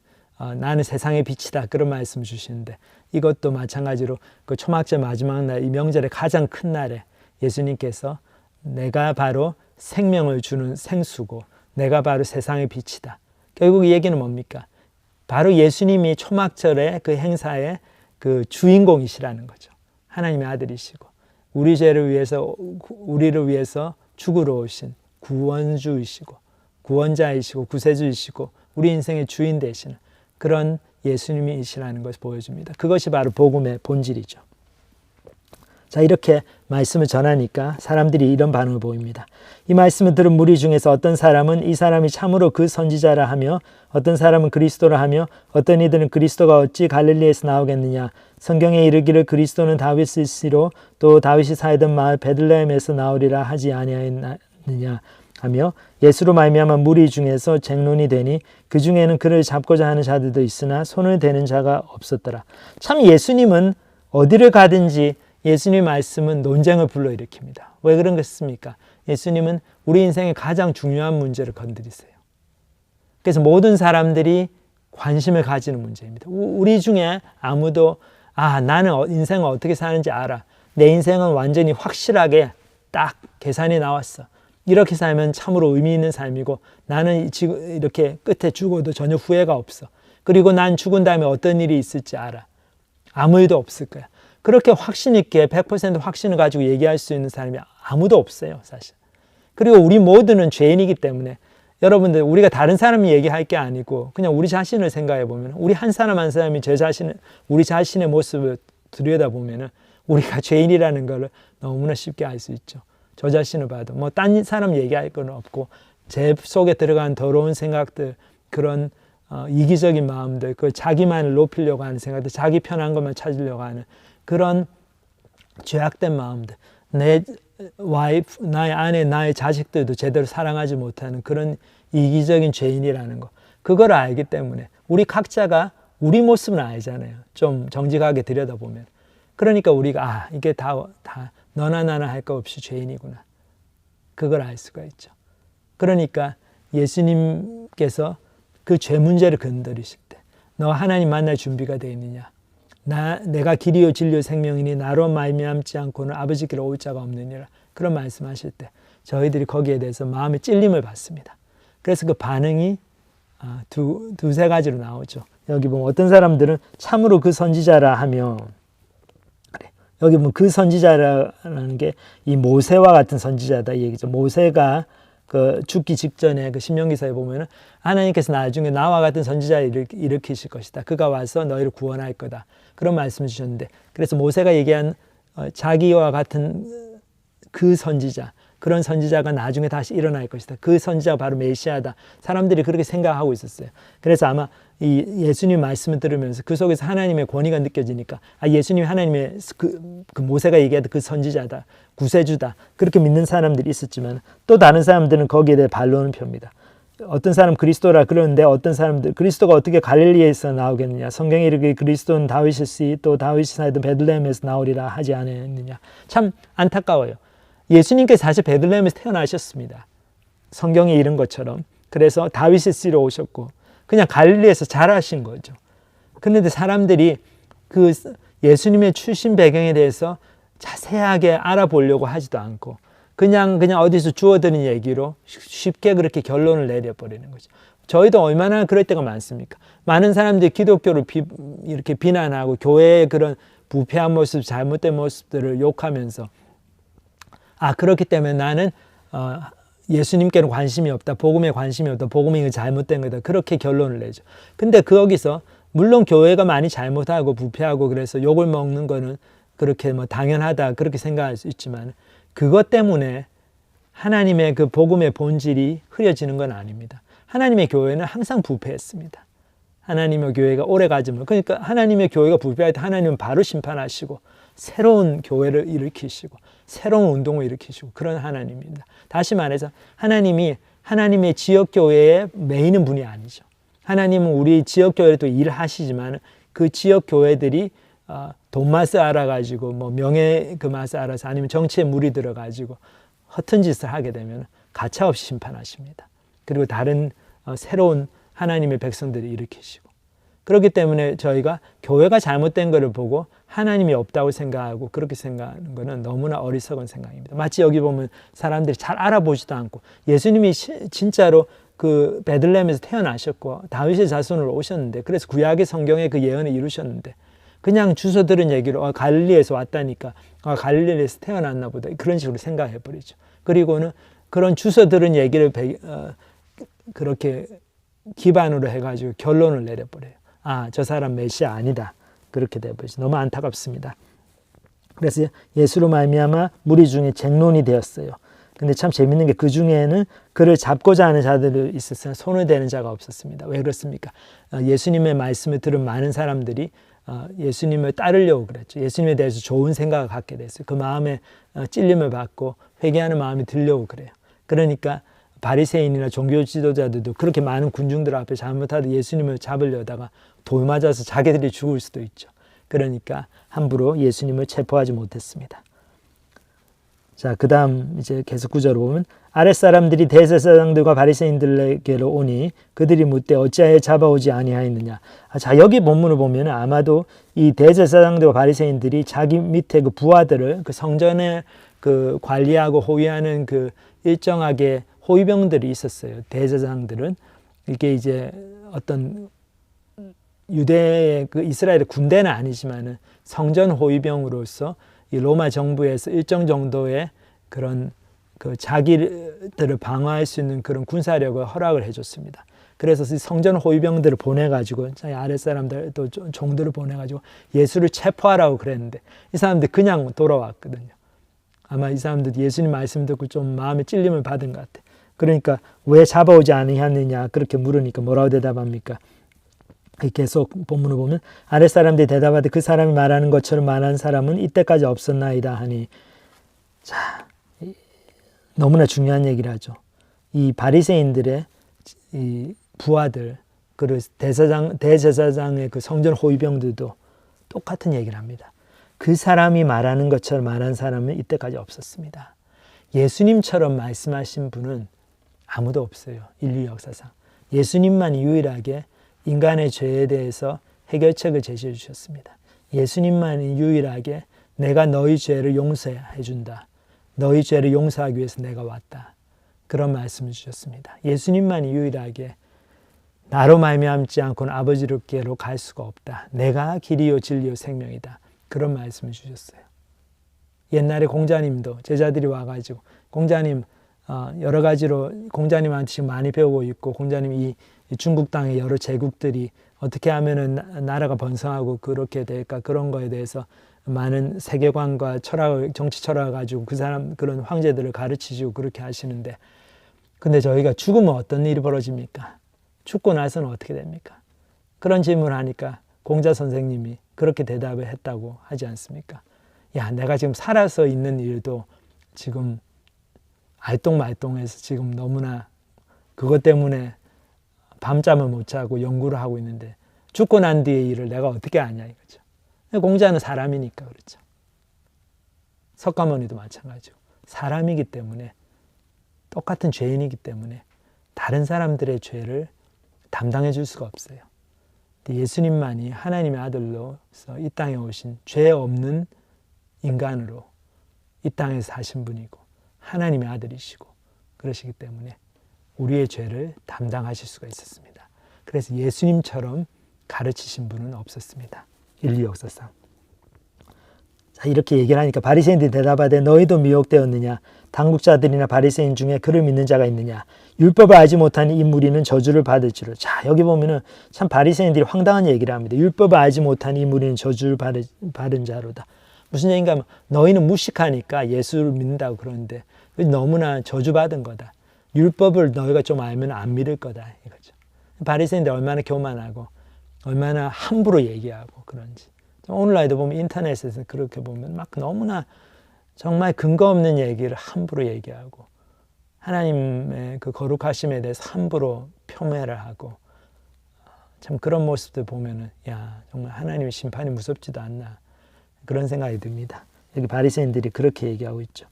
나는 세상의 빛이다 그런 말씀 주시는데 이것도 마찬가지로 그 초막절 마지막 날 이 명절의 가장 큰 날에 예수님께서 내가 바로 생명을 주는 생수고 내가 바로 세상의 빛이다. 결국 이 얘기는 뭡니까? 바로 예수님이 초막절의 그 행사의 그 주인공이시라는 거죠. 하나님의 아들이시고 우리를 위해서 죽으러 오신 구원주이시고 구원자이시고 구세주이시고 우리 인생의 주인 되시는 그런 예수님이시라는 것을 보여줍니다. 그것이 바로 복음의 본질이죠. 자, 이렇게 말씀을 전하니까 사람들이 이런 반응을 보입니다. 이 말씀을 들은 무리 중에서 어떤 사람은 이 사람이 참으로 그 선지자라 하며 어떤 사람은 그리스도라 하며 어떤 이들은 그리스도가 어찌 갈릴리에서 나오겠느냐 성경에 이르기를 그리스도는 다윗의 씨로 또 다윗이 살던 마을 베들레헴에서 나오리라 하지 아니하였느냐 하며 예수로 말미암아 무리 중에서 쟁론이 되니 그 중에는 그를 잡고자 하는 자들도 있으나 손을 대는 자가 없었더라. 참 예수님은 어디를 가든지 예수님 말씀은 논쟁을 불러일으킵니다. 왜 그런 것입니까? 예수님은 우리 인생의 가장 중요한 문제를 건드리세요. 그래서 모든 사람들이 관심을 가지는 문제입니다. 우리 중에 아무도 나는 인생을 어떻게 사는지 알아. 내 인생은 완전히 확실하게 딱 계산이 나왔어. 이렇게 살면 참으로 의미 있는 삶이고 나는 지금 이렇게 끝에 죽어도 전혀 후회가 없어. 그리고 난 죽은 다음에 어떤 일이 있을지 알아. 아무 일도 없을 거야. 그렇게 확신 있게 100% 확신을 가지고 얘기할 수 있는 사람이 아무도 없어요, 사실. 그리고 우리 모두는 죄인이기 때문에 여러분들 우리가 다른 사람이 얘기할 게 아니고 그냥 우리 자신을 생각해 보면 우리 한 사람 한 사람이 우리 자신의 모습을 들여다보면 우리가 죄인이라는 걸 너무나 쉽게 알 수 있죠. 저 자신을 봐도 뭐 딴 사람 얘기할 건 없고 제 속에 들어간 더러운 생각들 그런 이기적인 마음들 그 자기만을 높이려고 하는 생각들 자기 편한 것만 찾으려고 하는 그런 죄악된 마음들 나의 아내, 나의 자식들도 제대로 사랑하지 못하는 그런 이기적인 죄인이라는 거 그걸 알기 때문에 우리 각자가 우리 모습은 알잖아요. 좀 정직하게 들여다보면 그러니까 우리가 이게 다 너나 나나 할 것 없이 죄인이구나 그걸 알 수가 있죠. 그러니까 예수님께서 그 죄 문제를 건드리실 때 너 하나님 만날 준비가 되어 있느냐 내가 길이요 진리요 생명이니 나로 말미암지 않고는 아버지께로 올 자가 없느니라 그런 말씀하실 때 저희들이 거기에 대해서 마음의 찔림을 받습니다. 그래서 그 반응이 두세 가지로 나오죠. 여기 보면 어떤 사람들은 참으로 그 선지자라 하며 여기 보면 그 선지자라는 게 이 모세와 같은 선지자다 이 얘기죠. 모세가 그 죽기 직전에 그 신명기서에 보면은 하나님께서 나중에 나와 같은 선지자를 일으키실 것이다. 그가 와서 너희를 구원할 거다. 그런 말씀을 주셨는데 그래서 모세가 얘기한 자기와 같은 그 선지자, 그런 선지자가 나중에 다시 일어날 것이다. 그 선지자가 바로 메시아다. 사람들이 그렇게 생각하고 있었어요. 그래서 아마 이 예수님 말씀을 들으면서 그 속에서 하나님의 권위가 느껴지니까 예수님이 하나님의 그 모세가 얘기하던 그 선지자다, 구세주다, 그렇게 믿는 사람들이 있었지만 또 다른 사람들은 거기에 대해 반론을 펴니다. 어떤 사람 그리스도라 그러는데 어떤 사람들 그리스도가 어떻게 갈릴리에서 나오겠느냐, 성경에 이르기를 그리스도는 다윗일시 또 다윗이 살던 베들레헴에서 나오리라 하지 않았느냐. 참 안타까워요. 예수님께서 사실 베들레헴에서 태어나셨습니다. 성경에 이른 것처럼. 그래서 다윗의 씨로 오셨고 그냥 갈릴리에서 자라신 거죠. 그런데 사람들이 그 예수님의 출신 배경에 대해서 자세하게 알아보려고 하지도 않고 그냥 어디서 주워드는 얘기로 쉽게 그렇게 결론을 내려버리는 거죠. 저희도 얼마나 그럴 때가 많습니까? 많은 사람들이 기독교를 이렇게 비난하고 교회의 그런 부패한 모습, 잘못된 모습들을 욕하면서 그렇기 때문에 나는 예수님께는 관심이 없다, 복음에 관심이 없다, 복음이 잘못된 거다, 그렇게 결론을 내죠. 근데 거기서 물론 교회가 많이 잘못하고 부패하고 그래서 욕을 먹는 거는 그렇게 뭐 당연하다 그렇게 생각할 수 있지만 그것 때문에 하나님의 그 복음의 본질이 흐려지는 건 아닙니다. 하나님의 교회는 항상 부패했습니다. 하나님의 교회가 오래가지 못. 그러니까 하나님의 교회가 부패할 때 하나님은 바로 심판하시고 새로운 교회를 일으키시고 새로운 운동을 일으키시고 그런 하나님입니다. 다시 말해서 하나님이 하나님의 지역교회에 매이는 분이 아니죠. 하나님은 우리 지역교회를 또 일하시지만 그 지역교회들이 돈 맛을 알아가지고 뭐 명예 그 맛을 알아서 아니면 정치에 물이 들어가지고 허튼 짓을 하게 되면 가차없이 심판하십니다. 그리고 다른 새로운 하나님의 백성들을 일으키시고 그렇기 때문에 저희가 교회가 잘못된 것을 보고 하나님이 없다고 생각하고 그렇게 생각하는 것은 너무나 어리석은 생각입니다. 마치 여기 보면 사람들이 잘 알아보지도 않고 예수님이 진짜로 그 베들레헴에서 태어나셨고 다윗의 자손으로 오셨는데 그래서 구약의 성경에 그 예언을 이루셨는데 그냥 주워 들은 얘기로 갈릴리에서 왔다니까 갈릴리에서 태어났나 보다 그런 식으로 생각해 버리죠. 그리고는 그런 주워 들은 얘기를 그렇게 기반으로 해가지고 결론을 내려버려요. 저 사람 메시아 아니다. 그렇게 돼버리죠. 너무 안타깝습니다. 그래서 예수로 말미암아 무리 중에 쟁론이 되었어요. 근데 참 재밌는 게 그 중에는 그를 잡고자 하는 자들이 있었으나 손을 대는 자가 없었습니다. 왜 그렇습니까? 예수님의 말씀을 들은 많은 사람들이 예수님을 따르려고 그랬죠. 예수님에 대해서 좋은 생각을 갖게 됐어요. 그 마음에 찔림을 받고 회개하는 마음이 들려고 그래요. 그러니까 바리새인이나 종교 지도자들도 그렇게 많은 군중들 앞에 잘못하다 예수님을 잡으려다가 돌 맞아서 자기들이 죽을 수도 있죠. 그러니까 함부로 예수님을 체포하지 못했습니다. 자, 그 다음 이제 계속 구절을 보면 아랫사람들이 대제사장들과 바리새인들에게로 오니 그들이 묻되 어찌하여 잡아오지 아니하였느냐. 자, 여기 본문을 보면 아마도 이 대제사장들과 바리새인들이 자기 밑에 그 부하들을 그 성전에 그 관리하고 호위하는 그 일정하게 호위병들이 있었어요. 대제사장들은 이게 이제 어떤 유대의 그 이스라엘의 군대는 아니지만은 성전 호위병으로서 이 로마 정부에서 일정 정도의 그런 그 자기들을 방어할 수 있는 그런 군사력을 허락을 해줬습니다. 그래서 성전 호위병들을 보내가지고 자기 아랫사람들 또 종들을 보내가지고 예수를 체포하라고 그랬는데 이 사람들 그냥 돌아왔거든요. 아마 이 사람들 예수님 말씀 듣고 좀 마음에 찔림을 받은 것 같아요. 그러니까 왜 잡아오지 아니하느냐 그렇게 물으니까 뭐라고 대답합니까? 계속 본문을 보면 아랫사람들이 대답하되 그 사람이 말하는 것처럼 말하는 사람은 이때까지 없었나이다 하니 자 너무나 중요한 얘기를 하죠. 이 바리새인들의 이 부하들 그리고 대제사장의 그 성전 호위병들도 똑같은 얘기를 합니다. 그 사람이 말하는 것처럼 말하는 사람은 이때까지 없었습니다. 예수님처럼 말씀하신 분은 아무도 없어요. 인류 역사상. 예수님만이 유일하게 인간의 죄에 대해서 해결책을 제시해 주셨습니다. 예수님만이 유일하게 내가 너희 죄를 용서해 준다. 너희 죄를 용서하기 위해서 내가 왔다. 그런 말씀을 주셨습니다. 예수님만이 유일하게 나로 말미암지 않고는 아버지께로 갈 수가 없다. 내가 길이요 진리요 생명이다. 그런 말씀을 주셨어요. 옛날에 공자님도 제자들이 와가지고 공자님 여러 가지로 공자님한테 지금 많이 배우고 있고 공자님 이 중국 땅의 여러 제국들이 어떻게 하면은 나라가 번성하고 그렇게 될까 그런 거에 대해서 많은 세계관과 철학을, 정치 철학을 가지고 그 사람, 그런 황제들을 가르치시고 그렇게 하시는데, 근데 저희가 죽으면 어떤 일이 벌어집니까? 죽고 나서는 어떻게 됩니까? 그런 질문을 하니까 공자 선생님이 그렇게 대답을 했다고 하지 않습니까? 야, 내가 지금 살아서 있는 일도 지금 알똥말똥해서 지금 너무나 그것 때문에 밤잠을 못 자고 연구를 하고 있는데 죽고 난 뒤의 일을 내가 어떻게 아냐 이거죠. 공자는 사람이니까 그렇죠. 석가모니도 마찬가지고 사람이기 때문에, 똑같은 죄인이기 때문에 다른 사람들의 죄를 담당해 줄 수가 없어요. 예수님만이 하나님의 아들로서 이 땅에 오신 죄 없는 인간으로 이 땅에서 사신 분이고 하나님의 아들이시고 그러시기 때문에 우리의 죄를 담당하실 수가 있었습니다. 그래서 예수님처럼 가르치신 분은 없었습니다. 인류 역사상. 자, 이렇게 얘기를 하니까 바리새인들이 대답하되 너희도 미혹되었느냐? 당국자들이나 바리새인 중에 그를 믿는 자가 있느냐? 율법을 알지 못하는 이 무리는 저주를 받을지로. 자, 여기 보면은 참 바리새인들이 황당한 얘기를 합니다. 율법을 알지 못하는 이 무리는 저주를 받은 자로다. 무슨 얘기인가 하면 너희는 무식하니까 예수를 믿는다고 그러는데 너무나 저주받은 거다. 율법을 너희가 좀 알면 안 믿을 거다 이거죠. 바리새인들 얼마나 교만하고 얼마나 함부로 얘기하고 그런지. 오늘날도 보면 인터넷에서 그렇게 보면 막 너무나 정말 근거 없는 얘기를 함부로 얘기하고 하나님의 그 거룩하심에 대해서 함부로 폄훼를 하고, 참 그런 모습들 보면은 야, 정말 하나님의 심판이 무섭지도 않나 그런 생각이 듭니다. 여기 바리새인들이 그렇게 얘기하고 있죠.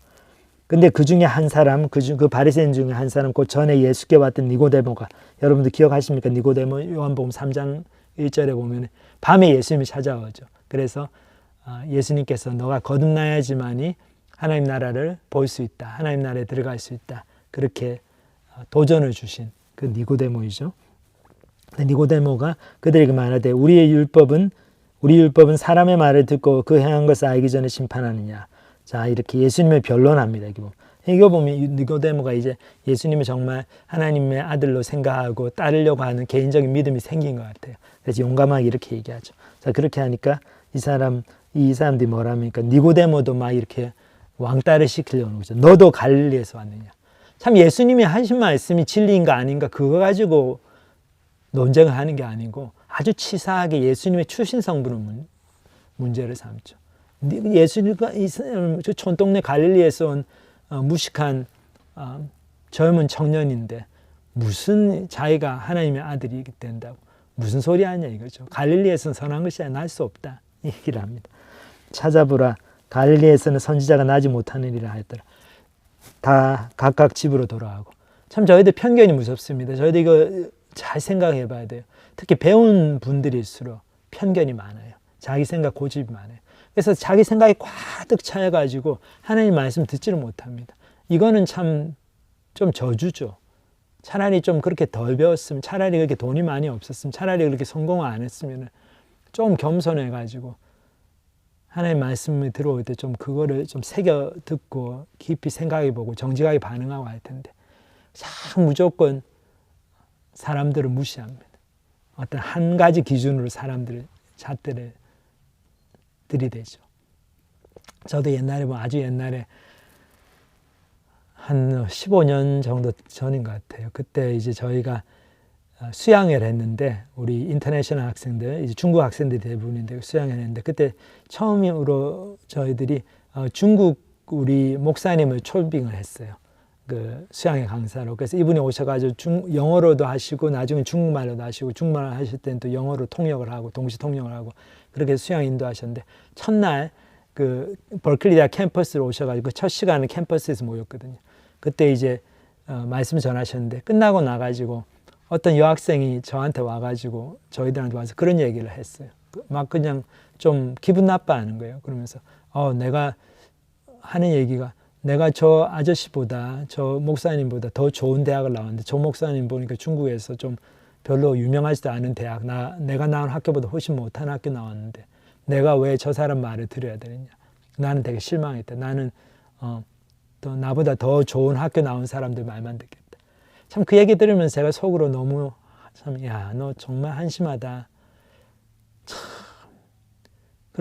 근데 그 중에 한 사람, 그 바리새인 중에 한 사람, 그 전에 예수께 왔던 니고데모가, 여러분들 기억하십니까? 니고데모 요한복음 3장 1절에 보면 밤에 예수님이 찾아오죠. 그래서 예수님께서 너가 거듭나야지만이 하나님 나라를 볼 수 있다. 하나님 나라에 들어갈 수 있다. 그렇게 도전을 주신 그 니고데모이죠. 니고데모가 그들에게 말하되 우리 율법은 사람의 말을 듣고 그 행한 것을 알기 전에 심판하느냐. 자, 이렇게 예수님을 변론합니다. 이거 보면 니고데모가 이제 예수님을 정말 하나님의 아들로 생각하고 따르려고 하는 개인적인 믿음이 생긴 것 같아요. 그래서 용감하게 이렇게 얘기하죠. 자, 그렇게 하니까 이 사람들이 뭐랍니까? 니고데모도 막 이렇게 왕따를 시키려는 거죠. 너도 갈릴리에서 왔느냐. 참 예수님이 하신 말씀이 진리인가 아닌가 그거 가지고 논쟁을 하는 게 아니고 아주 치사하게 예수님의 출신 성분을 문제를 삼죠. 예수님과 저 촌동네 갈릴리에서 온 무식한 젊은 청년인데 무슨 자기가 하나님의 아들이 된다고 무슨 소리 하냐 이거죠. 갈릴리에서는 선한 것이 날 수 없다 이 얘기를 합니다. 찾아보라 갈릴리에서는 선지자가 나지 못하느니라 하였더라. 다 각각 집으로 돌아가고. 참 저희들 편견이 무섭습니다. 저희들 이거 잘 생각해 봐야 돼요. 특히 배운 분들일수록 편견이 많아요. 자기 생각 고집이 많아요. 그래서 자기 생각이 꽉득 차여가지고 하나님 말씀 듣지를 못합니다. 이거는 참 좀 저주죠. 차라리 좀 그렇게 덜 배웠으면, 차라리 그렇게 돈이 많이 없었으면, 차라리 그렇게 성공을 안 했으면 좀 겸손해가지고 하나님 말씀이 들어올 때 좀 그거를 좀 새겨 듣고 깊이 생각해보고 정직하게 반응하고 할 텐데 참 무조건 사람들을 무시합니다. 어떤 한 가지 기준으로 사람들을 잣대를 들이대죠. 저도 옛날에 아주 옛날에 한 15년 정도 전인 것 같아요. 그때 이제 저희가 수양회를 했는데 우리 인터내셔널 학생들, 이제 중국 학생들이 대부분인데 수양회를 했는데 그때 처음으로 저희들이 중국 우리 목사님을 초빙을 했어요. 그 수양회 강사로. 그래서 이분이 오셔가지고 영어로도 하시고 나중에 중국말로도 하시고 중국말 하실 때는 또 영어로 통역을 하고 동시 통역을 하고 그렇게 수양 인도하셨는데 첫날 그 버클리 대학 캠퍼스로 오셔가지고 첫 시간은 캠퍼스에서 모였거든요. 그때 이제 말씀을 전하셨는데 끝나고 나가지고 어떤 여학생이 저한테 와가지고 저희들한테 와서 그런 얘기를 했어요. 막 그냥 좀 기분 나빠하는 거예요. 그러면서 내가 하는 얘기가 내가 저 아저씨보다 저 목사님보다 더 좋은 대학을 나왔는데 저 목사님 보니까 중국에서 좀 별로 유명하지도 않은 대학 내가 나온 학교보다 훨씬 못한 학교 나왔는데 내가 왜 저 사람 말을 들어야 되느냐. 나는 되게 실망했다. 나는 또 나보다 더 좋은 학교 나온 사람들 말만 듣겠다. 참 그 얘기 들으면서 제가 속으로 너무 참 야, 너 정말 한심하다. 참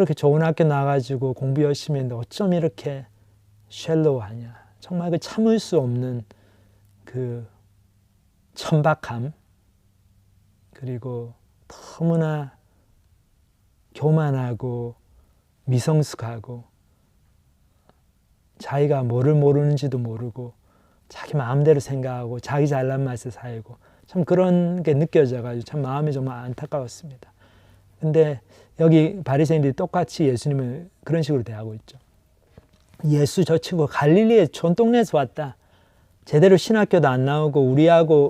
그렇게 좋은 학교 나가지고 공부 열심히 했는데 어쩜 이렇게 쉘로우하냐. 정말 그 참을 수 없는 그 천박함, 그리고 너무나 교만하고 미성숙하고 자기가 뭐를 모르는지도 모르고 자기 마음대로 생각하고 자기 잘난 맛에 살고 참 그런 게 느껴져가지고 참 마음이 정말 안타까웠습니다. 근데 여기 바리새인들이 똑같이 예수님을 그런 식으로 대하고 있죠. 예수 저 친구 갈릴리의 촌동네에서 왔다. 제대로 신학교도 안 나오고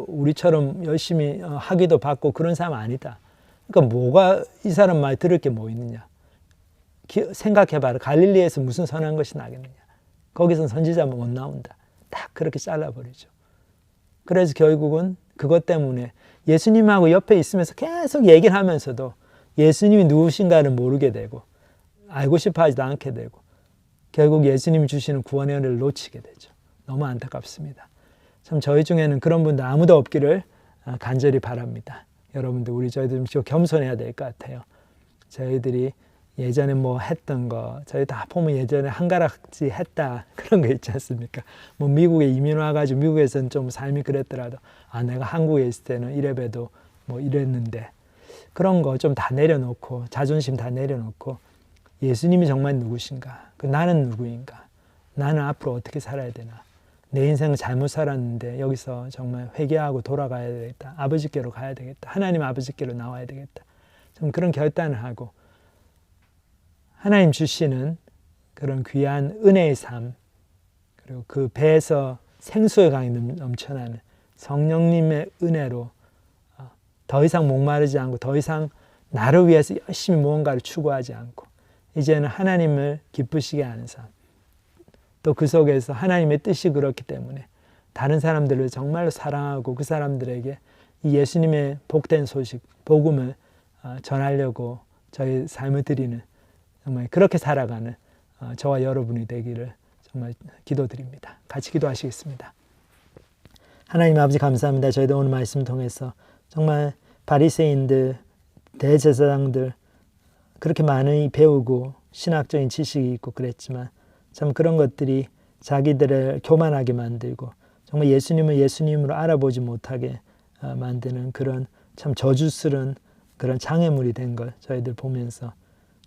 우리처럼 열심히 학위도 받고 그런 사람 아니다. 그러니까 뭐가 이 사람 말 들을 게 뭐 있느냐. 생각해봐라. 갈릴리에서 무슨 선한 것이 나겠느냐. 거기선 선지자 못 나온다. 딱 그렇게 잘라버리죠. 그래서 결국은 그것 때문에 예수님하고 옆에 있으면서 계속 얘기를 하면서도 예수님이 누구신가를 모르게 되고 알고 싶어 하지도 않게 되고 결국 예수님이 주시는 구원의 은혜를 놓치게 되죠. 너무 안타깝습니다. 참 저희 중에는 그런 분들 아무도 없기를 간절히 바랍니다. 여러분들 저희들 좀 겸손해야 될 것 같아요. 저희들이 예전에 뭐 했던 거 저희 다 보면 예전에 한 가락지 했다 그런 거 있지 않습니까? 뭐 미국에 이민 와가지고 미국에서는 좀 삶이 그랬더라도 내가 한국에 있을 때는 이래봬도 뭐 이랬는데 그런 거 좀 다 내려놓고 자존심 다 내려놓고 예수님이 정말 누구신가? 나는 누구인가? 나는 앞으로 어떻게 살아야 되나? 내 인생을 잘못 살았는데 여기서 정말 회개하고 돌아가야 되겠다. 아버지께로 가야 되겠다. 하나님 아버지께로 나와야 되겠다. 좀 그런 결단을 하고 하나님 주시는 그런 귀한 은혜의 삶 그리고 그 배에서 생수의 강이 넘쳐나는 성령님의 은혜로 더 이상 목마르지 않고 더 이상 나를 위해서 열심히 무언가를 추구하지 않고 이제는 하나님을 기쁘시게 하는 삶 또 그 속에서 하나님의 뜻이 그렇기 때문에 다른 사람들을 정말로 사랑하고 그 사람들에게 이 예수님의 복된 소식, 복음을 전하려고 저희 삶을 드리는 정말 그렇게 살아가는 저와 여러분이 되기를 정말 기도드립니다. 같이 기도하시겠습니다. 하나님 아버지 감사합니다. 저희도 오늘 말씀 통해서 정말 바리새인들, 대제사장들 그렇게 많이 배우고 신학적인 지식이 있고 그랬지만 참 그런 것들이 자기들을 교만하게 만들고 정말 예수님을 예수님으로 알아보지 못하게 만드는 그런 참 저주스러운 그런 장애물이 된 걸 저희들 보면서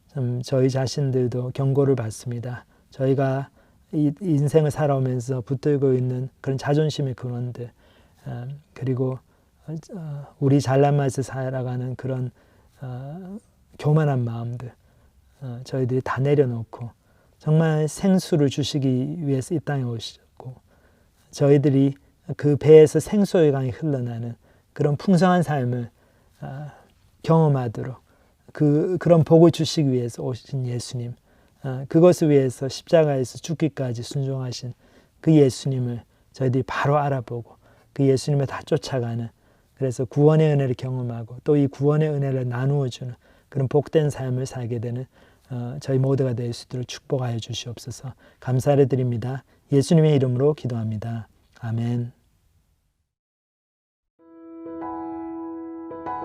참 저희 자신들도 경고를 받습니다. 저희가 이 인생을 살아오면서 붙들고 있는 그런 자존심의 근원들 그리고 우리 잘난 맛을 살아가는 그런 교만한 마음들 저희들이 다 내려놓고 정말 생수를 주시기 위해서 이 땅에 오셨고 저희들이 그 배에서 생수의 강이 흘러나는 그런 풍성한 삶을 경험하도록 그런 복을 주시기 위해서 오신 예수님 그것을 위해서 십자가에서 죽기까지 순종하신 그 예수님을 저희들이 바로 알아보고 그 예수님을 다 쫓아가는 그래서 구원의 은혜를 경험하고 또 이 구원의 은혜를 나누어주는 그런 복된 삶을 살게 되는 저희 모두가 될 수 있도록 축복하여 주시옵소서. 감사를 드립니다. 예수님의 이름으로 기도합니다. 아멘.